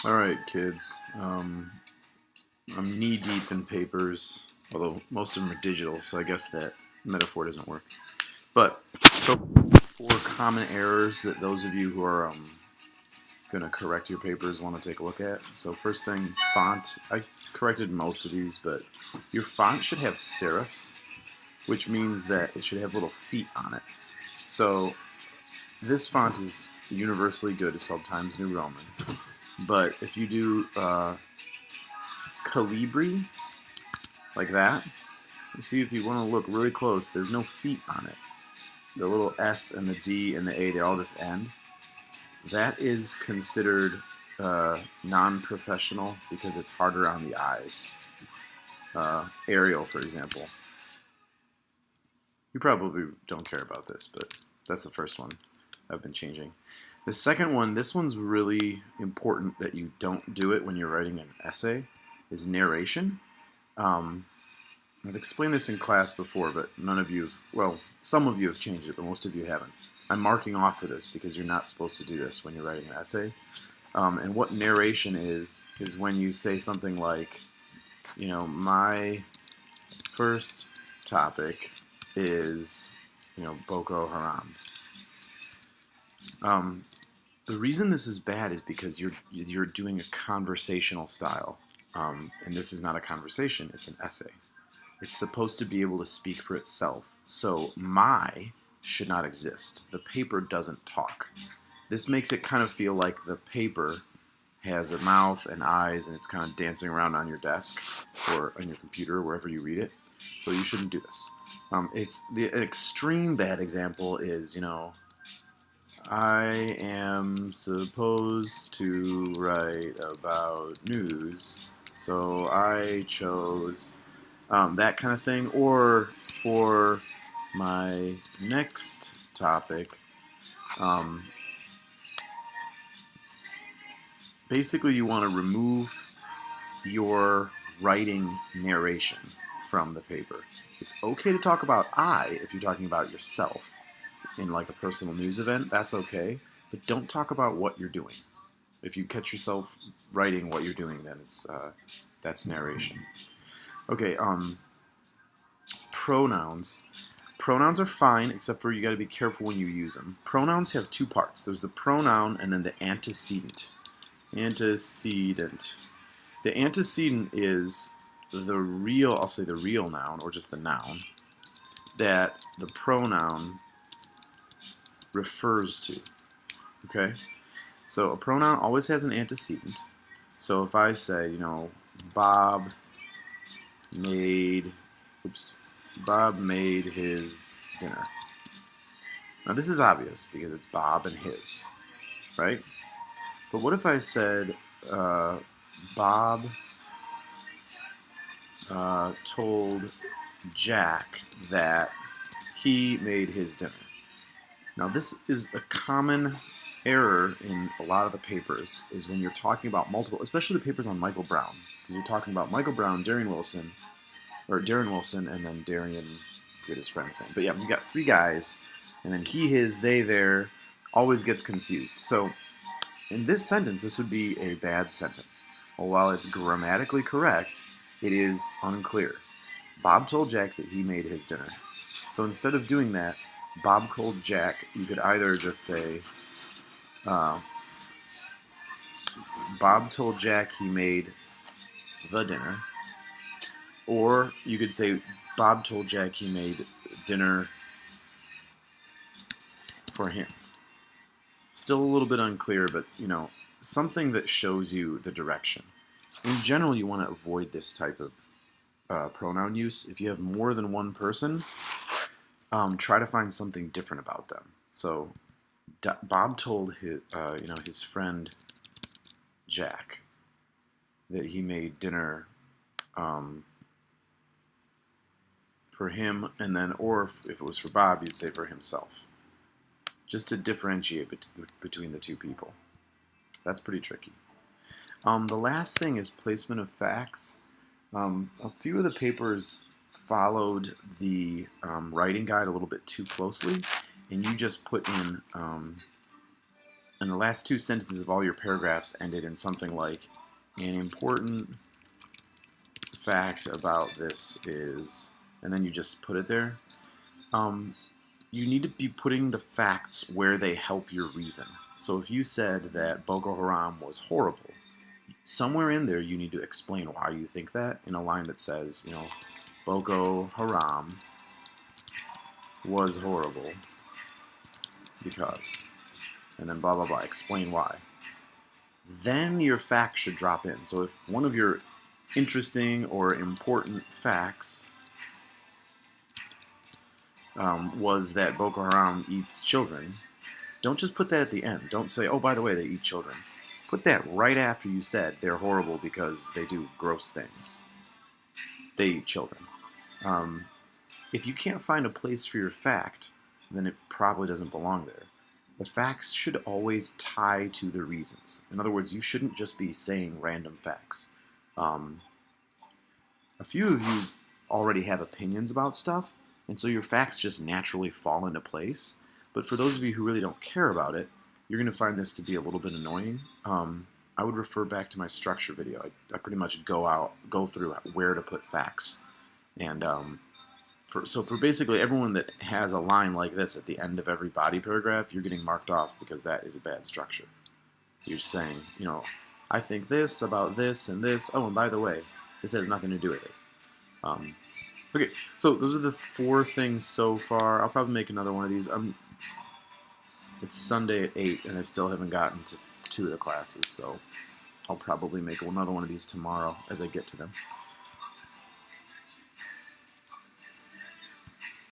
Alright, kids. I'm knee-deep in papers, although most of them are digital, so I guess that metaphor doesn't work. But, so, four common errors that those of you who are going to correct your papers want to take a look at. So first thing, font. I corrected most of these, but your font should have serifs, which means that it should have little feet on it. So this font is universally good. It's called Times New Roman. But if you do Calibri, like that, you see if you want to look really close, there's no feet on it. The little S and the D and the A, they all just end. That is considered non-professional because it's harder on the eyes. Arial, for example. You probably don't care about this, but that's the first one I've been changing. The second one, this one's really important that you don't do it when you're writing an essay, is narration. I've explained this in class before, but none of you, well, some of you have changed it, but most of you haven't. I'm marking off for this because you're not supposed to do this when you're writing an essay. And what narration is when you say something like, you know, my first topic is, you know, Boko Haram. The reason this is bad is because you're doing a conversational style, and this is not a conversation, it's an essay. It's supposed to be able to speak for itself. So my should not exist. The paper doesn't talk. This makes it kind of feel like the paper has a mouth and eyes and it's kind of dancing around on your desk or on your computer, wherever you read it. So you shouldn't do this. It's the extreme bad example is, you know, I am supposed to write about news, so I chose that kind of thing. Or for my next topic, basically you want to remove your writing narration from the paper. It's okay to talk about I if you're talking about yourself in like a personal news event, that's okay, but don't talk about what you're doing. If you catch yourself writing what you're doing, then it's that's narration. Okay, pronouns. Pronouns are fine, except for you got to be careful when you use them. Pronouns have two parts. There's the pronoun and then the antecedent. Antecedent. The antecedent is the real, I'll say the real noun, or just the noun, that the pronoun refers to. Okay? So a pronoun always has an antecedent. So if I say, you know, Bob made his dinner. Now this is obvious because it's Bob and his, right? But what if I said Bob told Jack that he made his dinner? Now this is a common error in a lot of the papers, is when you're talking about multiple, especially the papers on Michael Brown, because you're talking about Michael Brown, Darren Wilson, and then Darian, I forget his friend's name. But yeah, you got three guys, and then he, his, they, their, always gets confused. So in this sentence, this would be a bad sentence. Well, while it's grammatically correct, it is unclear. Bob told Jack that he made his dinner. So instead of doing that, Bob told Jack, you could either just say, Bob told Jack he made the dinner, or you could say, Bob told Jack he made dinner for him. Still a little bit unclear, but, you know, something that shows you the direction. In general, you want to avoid this type of pronoun use. If you have more than one person, try to find something different about them. So Bob told his friend Jack that he made dinner for him, and then, or if it was for Bob, you'd say for himself, just to differentiate between the two people. That's pretty tricky. The last thing is placement of facts. A few of the papers followed the writing guide a little bit too closely, and you just put in and the last two sentences of all your paragraphs ended in something like, an important fact about this is, and then you just put it there, you need to be putting the facts where they help your reason. So if you said that Boko Haram was horrible, somewhere in there you need to explain why you think that in a line that says, you know, Boko Haram was horrible because, and then blah blah blah, explain why. Then your facts should drop in. So if one of your interesting or important facts was that Boko Haram eats children, don't just put that at the end. Don't say, oh, by the way, they eat children. Put that right after you said they're horrible because they do gross things. They eat children. If you can't find a place for your fact, then it probably doesn't belong there. The facts should always tie to the reasons. In other words, you shouldn't just be saying random facts. A few of you already have opinions about stuff, and so your facts just naturally fall into place. But for those of you who really don't care about it, you're going to find this to be a little bit annoying. I would refer back to my structure video. I pretty much go through where to put facts. And so for basically everyone that has a line like this at the end of every body paragraph, you're getting marked off because that is a bad structure. You're saying, you know, I think this about this and this. Oh, and by the way, this has nothing to do with it. Okay, so those are the 4 things so far. I'll probably make another one of these. It's Sunday at 8, and I still haven't gotten to 2 of the classes, so I'll probably make another one of these tomorrow as I get to them.